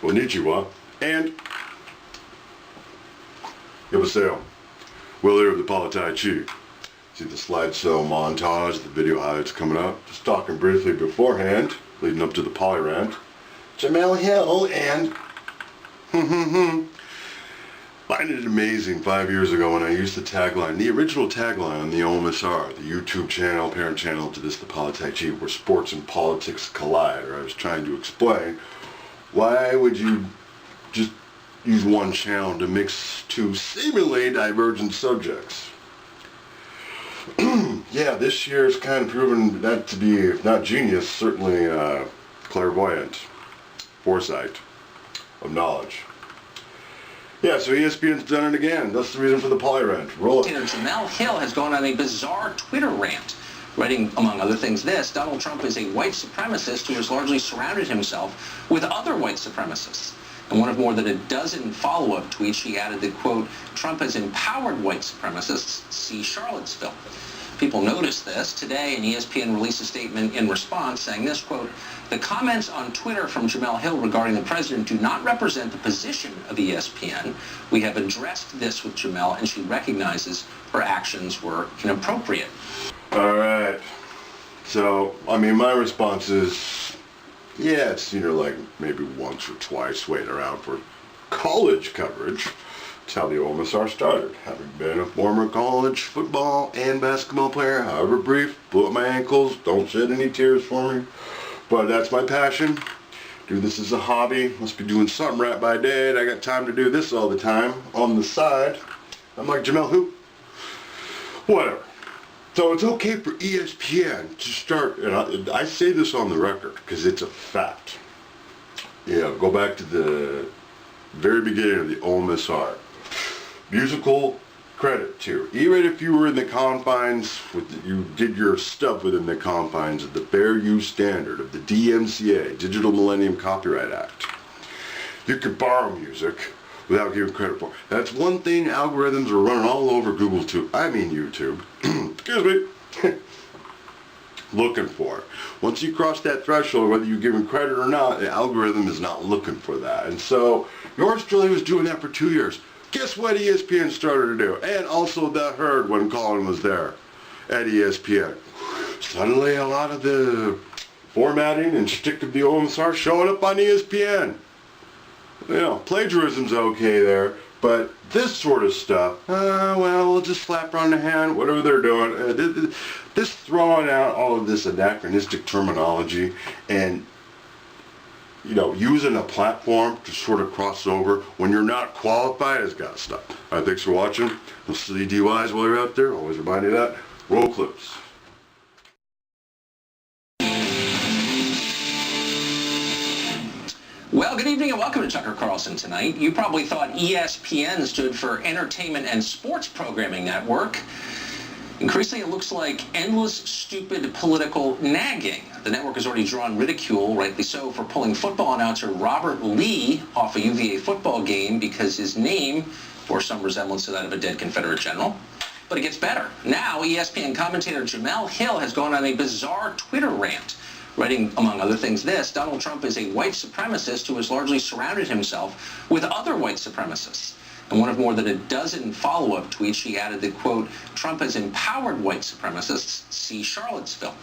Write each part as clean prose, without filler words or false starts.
Konnichiwa, and Yabaseo. Willie of the POLIT'AI CHI. See the slideshow montage, the video highlights coming up. Just talking briefly beforehand, leading up to the poly rant. Jemele Hill and find it amazing 5 years ago when I used the tagline, the original tagline on the OMSR, the YouTube channel, parent channel to this, the POLIT'AI CHI, where sports and politics collide, or I was trying to explain why would you just use one channel to mix two seemingly divergent subjects. Yeah, this year's kind of proven that to be, if not genius, certainly clairvoyant, foresight of knowledge. Yeah, so ESPN's done it again. That's the reason for the poly rant. Roll it. Jemele Hill has gone on a bizarre Twitter rant, writing, among other things, this: Donald Trump is a white supremacist who has largely surrounded himself with other white supremacists. In one of more than a dozen follow-up tweets, she added that, quote, Trump has empowered white supremacists, see Charlottesville. People noticed this. Today, and ESPN released a statement in response saying this, quote, the comments on Twitter from Jemele Hill regarding the president do not represent the position of ESPN. We have addressed this with Jemele, and she recognizes her actions were inappropriate. All right. So, I mean, my response is, yeah, it's seen her like maybe once or twice waiting around for college coverage. That's how the OMSR started. Having been a former college football and basketball player, however brief, blew up my ankles, don't shed any tears for me. But that's my passion. Do this as a hobby. Must be doing something right by day, and I got time to do this all the time. On the side, I'm like Jemele who? Whatever. So it's okay for ESPN to start, and I say this on the record because it's a fact. Yeah, go back to the very beginning of the OMSR. Musical credit to, even if you were in the confines, you did your stuff within the confines of the fair use standard of the DMCA, Digital Millennium Copyright Act. You could borrow music without giving credit for it. That's one thing algorithms are running all over Google too. I mean YouTube. Excuse me. Looking for it. Once you cross that threshold, whether you give them credit or not, the algorithm is not looking for that. And so, yours truly was doing that for 2 years. Guess what ESPN started to do? And also The Herd when Colin was there at ESPN. Suddenly a lot of the formatting and shtick of the OMSR showing up on ESPN. You know, plagiarism's okay there, but this sort of stuff, well, we'll just slap her on the hand, whatever they're doing. This throwing out all of this anachronistic terminology and, you know, using a platform to sort of cross over when you're not qualified has got to stop. All right, thanks for watching. No silly DUIs while you're out there. Always remind you of that. Roll clips. Well, good evening and welcome to Tucker Carlson Tonight. You probably thought ESPN stood for Entertainment and Sports Programming Network. Increasingly, it looks like endless, stupid political nagging. The network has already drawn ridicule, rightly so, for pulling football announcer Robert Lee off a UVA football game because his name bore some resemblance to that of a dead Confederate general. But it gets better. Now, ESPN commentator Jemele Hill has gone on a bizarre Twitter rant, writing, among other things, this: Donald Trump is a white supremacist who has largely surrounded himself with other white supremacists. In one of more than a dozen follow-up tweets, she added that, quote, Trump has empowered white supremacists, see Charlottesville.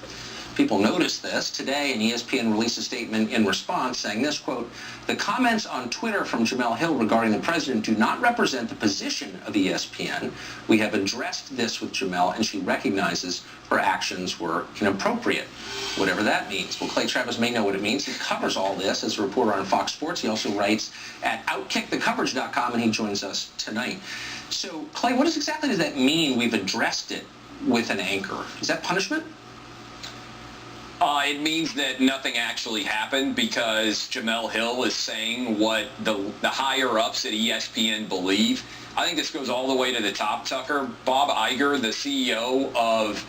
People noticed this. Today, and ESPN released a statement in response saying this, quote, the comments on Twitter from Jemele Hill regarding the president do not represent the position of ESPN. We have addressed this with Jemele, and she recognizes her actions were inappropriate, whatever that means. Well, Clay Travis may know what it means. He covers all this as a reporter on Fox Sports. He also writes at OutkickTheCoverage.com, and he joins us tonight. So, Clay, what exactly does that mean, we've addressed it with an anchor? Is that punishment? It means that nothing actually happened because Jemele Hill is saying what the higher-ups at ESPN believe. I think this goes all the way to the top, Tucker. Bob Iger, the CEO of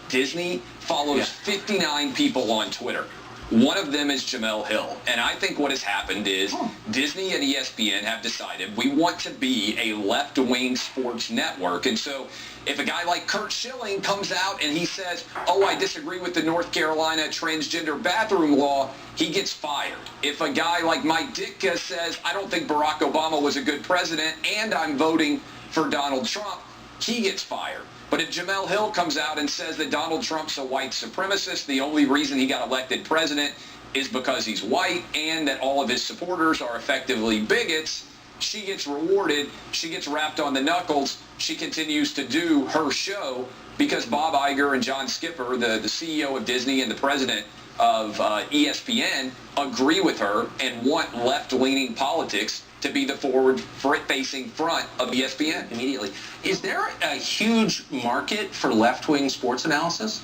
Disney, follows 59 people on Twitter. One of them is Jemele Hill. And I think what has happened is Disney and ESPN have decided we want to be a left-wing sports network. And so if a guy like Curt Schilling comes out and he says, oh, I disagree with the North Carolina transgender bathroom law, he gets fired. If a guy like Mike Ditka says, I don't think Barack Obama was a good president and I'm voting for Donald Trump, he gets fired. But if Jemele Hill comes out and says that Donald Trump's a white supremacist, the only reason he got elected president is because he's white, and that all of his supporters are effectively bigots, she gets rewarded, she gets wrapped on the knuckles, she continues to do her show because Bob Iger and John Skipper, the CEO of Disney and the president of ESPN, agree with her and want left-leaning politics to be the forward-facing front of ESPN. Immediately. Is there a huge market for left-wing sports analysis?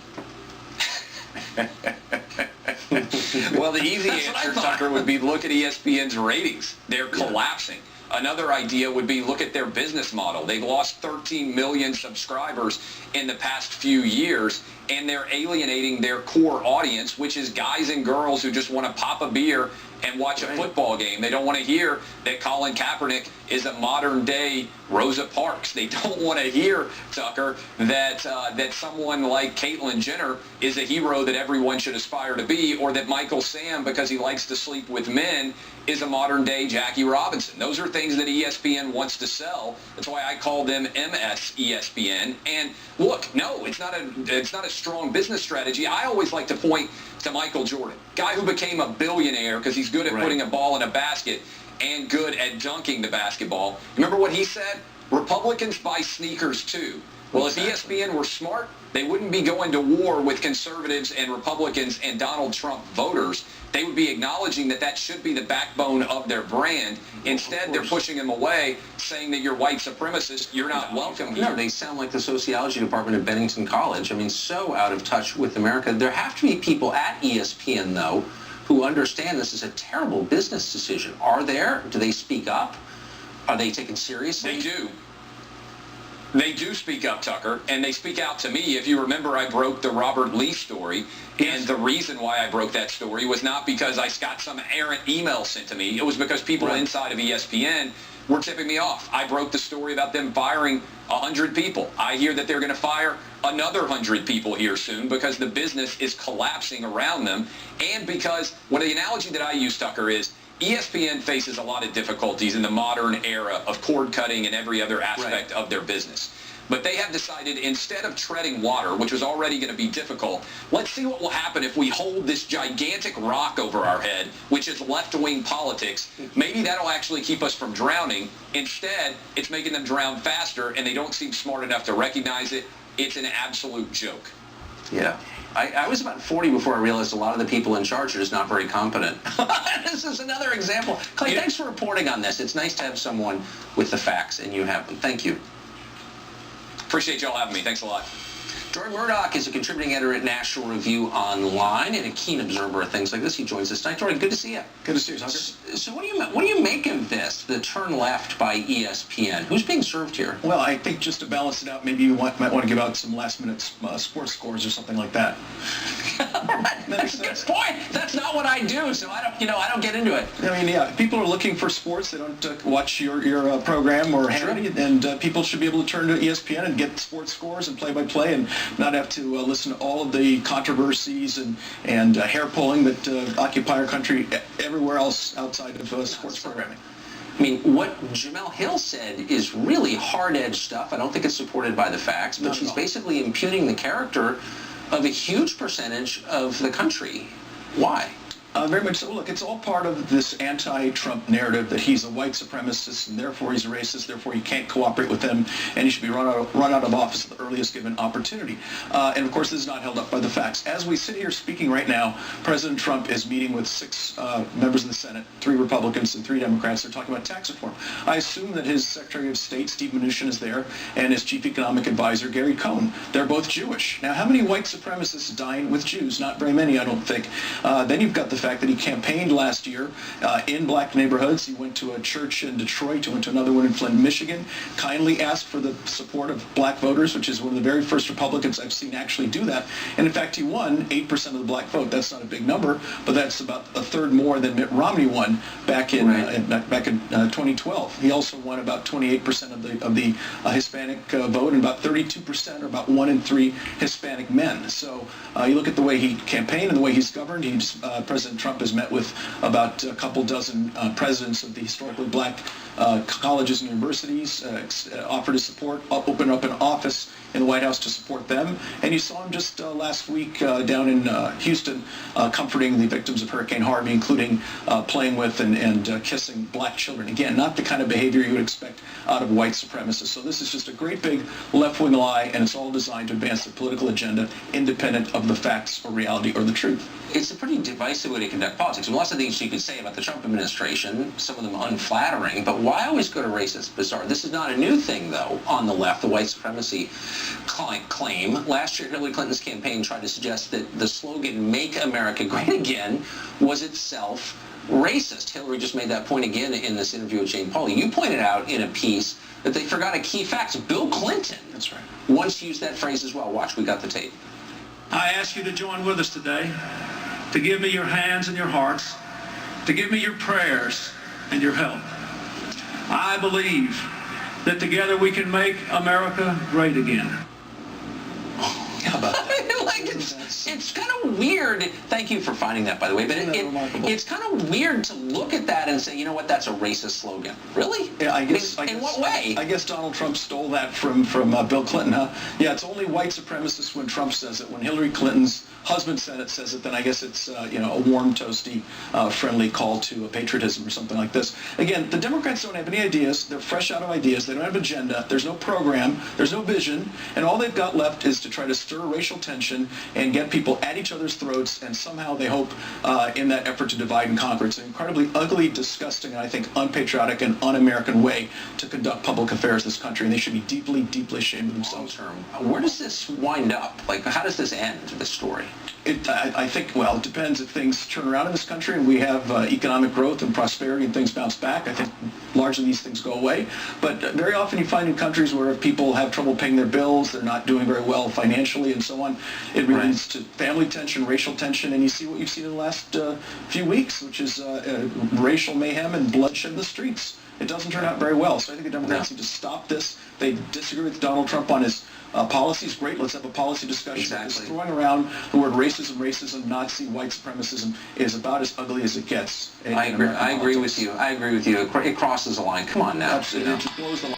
Well, the easy answer, Tucker, would be look at ESPN's ratings. They're collapsing. Another idea would be look at their business model. They've lost 13 million subscribers in the past few years, and they're alienating their core audience, which is guys and girls who just want to pop a beer and watch a football game. They don't want to hear that Colin Kaepernick is a modern-day Rosa Parks. They don't want to hear, Tucker, that someone like Caitlyn Jenner is a hero that everyone should aspire to be, or that Michael Sam, because he likes to sleep with men, is a modern-day Jackie Robinson. Those are things that ESPN wants to sell. That's why I call them MS ESPN. And look, no, it's not a strong business strategy. I always like to point to Michael Jordan, guy who became a billionaire because he's good at putting a ball in a basket and good at dunking the basketball. Remember what he said? Republicans buy sneakers too. Well, if ESPN were smart, they wouldn't be going to war with conservatives and Republicans and Donald Trump voters. They would be acknowledging that that should be the backbone of their brand. Instead, they're pushing them away, saying that you're white supremacist, you're not welcome here. No, they sound like the sociology department at Bennington College. I mean, so out of touch with America. There have to be people at ESPN, though, who understand this is a terrible business decision. Are there? Do they speak up? Are they taken seriously? They do. They do speak up, Tucker, and they speak out to me. If you remember, I broke the Robert Lee story, and the reason why I broke that story was not because I got some errant email sent to me. It was because people inside of ESPN were tipping me off. I broke the story about them firing 100 people. I hear that they're going to fire another 100 people here soon because the business is collapsing around them, and because the analogy that I use, Tucker, is ESPN faces a lot of difficulties in the modern era of cord cutting and every other aspect of their business. But they have decided, instead of treading water, which was already going to be difficult, let's see what will happen if we hold this gigantic rock over our head, which is left-wing politics. Maybe that'll actually keep us from drowning. Instead, it's making them drown faster, and they don't seem smart enough to recognize it. It's an absolute joke. Yeah. I was about 40 before I realized a lot of the people in charge are just not very competent. This is another example. Clay, thanks for reporting on this. It's nice to have someone with the facts, and you have them. Thank you. Appreciate y'all having me. Thanks a lot. Jordan Murdoch is a contributing editor at National Review Online and a keen observer of things like this. He joins us tonight. Jordan, good to see you. Good to see you, Tucker. So what do you make of this, the turn left by ESPN? Who's being served here? Well, I think just to balance it out, maybe you might want to give out some last-minute sports scores or something like that. That's a good point. That's not what I do, so I don't get into it. I mean, yeah, people are looking for sports. They don't watch your program or Hannity, and people should be able to turn to ESPN and get sports scores and play-by-play and not have to listen to all of the controversies and hair pulling that occupy our country everywhere else outside of sports programming. I mean, what Jemele Hill said is really hard-edged stuff. I don't think it's supported by the facts, but she's basically imputing the character of a huge percentage of the country. Why? Very much so. Look, it's all part of this anti-Trump narrative that he's a white supremacist and therefore he's a racist, therefore you can't cooperate with him, and he should be run out of office at the earliest given opportunity. And of course, this is not held up by the facts. As we sit here speaking right now, President Trump is meeting with 6 members of the Senate, 3 Republicans and 3 Democrats. They're talking about tax reform. I assume that his Secretary of State, Steve Mnuchin, is there, and his Chief Economic Advisor, Gary Cohn. They're both Jewish. Now, how many white supremacists dine with Jews? Not very many, I don't think. Then you've got the fact fact that he campaigned last year in black neighborhoods. He went to a church in Detroit, he went to another one in Flint, Michigan, kindly asked for the support of black voters, which is one of the very first Republicans I've seen actually do that. And in fact, he won 8% of the black vote. That's not a big number, but that's about a third more than Mitt Romney won back in 2012. He also won about 28% of the Hispanic vote and about 32%, or about 1 in 3 Hispanic men. So you look at the way he campaigned and the way he's governed. President Trump has met with about a couple dozen presidents of the historically black colleges and universities, offered his support, opened up an office in the White House to support them. And you saw him just last week down in Houston comforting the victims of Hurricane Harvey, including playing with and kissing black children. Again, not the kind of behavior you would expect out of white supremacists. So this is just a great big left-wing lie, and it's all designed to advance the political agenda independent of the facts or reality or the truth. It's a pretty divisive way to conduct politics. Lots of things you could say about the Trump administration, some of them unflattering, but why always go to racist? Bizarre. This is not a new thing, though, on the left, the white supremacy claim. Last year, Hillary Clinton's campaign tried to suggest that the slogan, "Make America Great Again," was itself racist. Hillary just made that point again in this interview with Jane Pauley. You pointed out in a piece that they forgot a key fact. Bill Clinton That's right. once used that phrase as well. Watch, we got the tape. I ask you to join with us today, to give me your hands and your hearts, to give me your prayers and your help. I believe that together we can make America great again. How about that? It's kind of weird. Thank you for finding that, by the way. But it's kind of weird to look at that and say, you know what, that's a racist slogan. Really? Yeah, I guess. In what way? I guess Donald Trump stole that from Bill Clinton, huh? Yeah, it's only white supremacists when Trump says it. When Hillary Clinton's husband says it, then I guess it's a warm, toasty, friendly call to patriotism or something like this. Again, the Democrats don't have any ideas. They're fresh out of ideas. They don't have an agenda. There's no program. There's no vision. And all they've got left is to try to stir racial tension and get people at each other's throats, and somehow they hope in that effort to divide and conquer. It's an incredibly ugly, disgusting, and I think unpatriotic and un-American way to conduct public affairs in this country, and they should be deeply, deeply ashamed of themselves. Where does this wind up? Like, how does this end, this story? I think, well, it depends if things turn around in this country and we have economic growth and prosperity and things bounce back. I think largely these things go away. But very often you find in countries where people have trouble paying their bills, they're not doing very well financially and so on, it leads to family tension, racial tension, and you see what you've seen in the last few weeks, which is racial mayhem and bloodshed in the streets. It doesn't turn out very well. So I think the Democrats need to stop this. They disagree with Donald Trump on his policies. Great, let's have a policy discussion. Exactly. Just throwing around the word racism, Nazi, white supremacism is about as ugly as it gets. I agree with you. It crosses the line. Come on now. Absolutely. It just blows the line.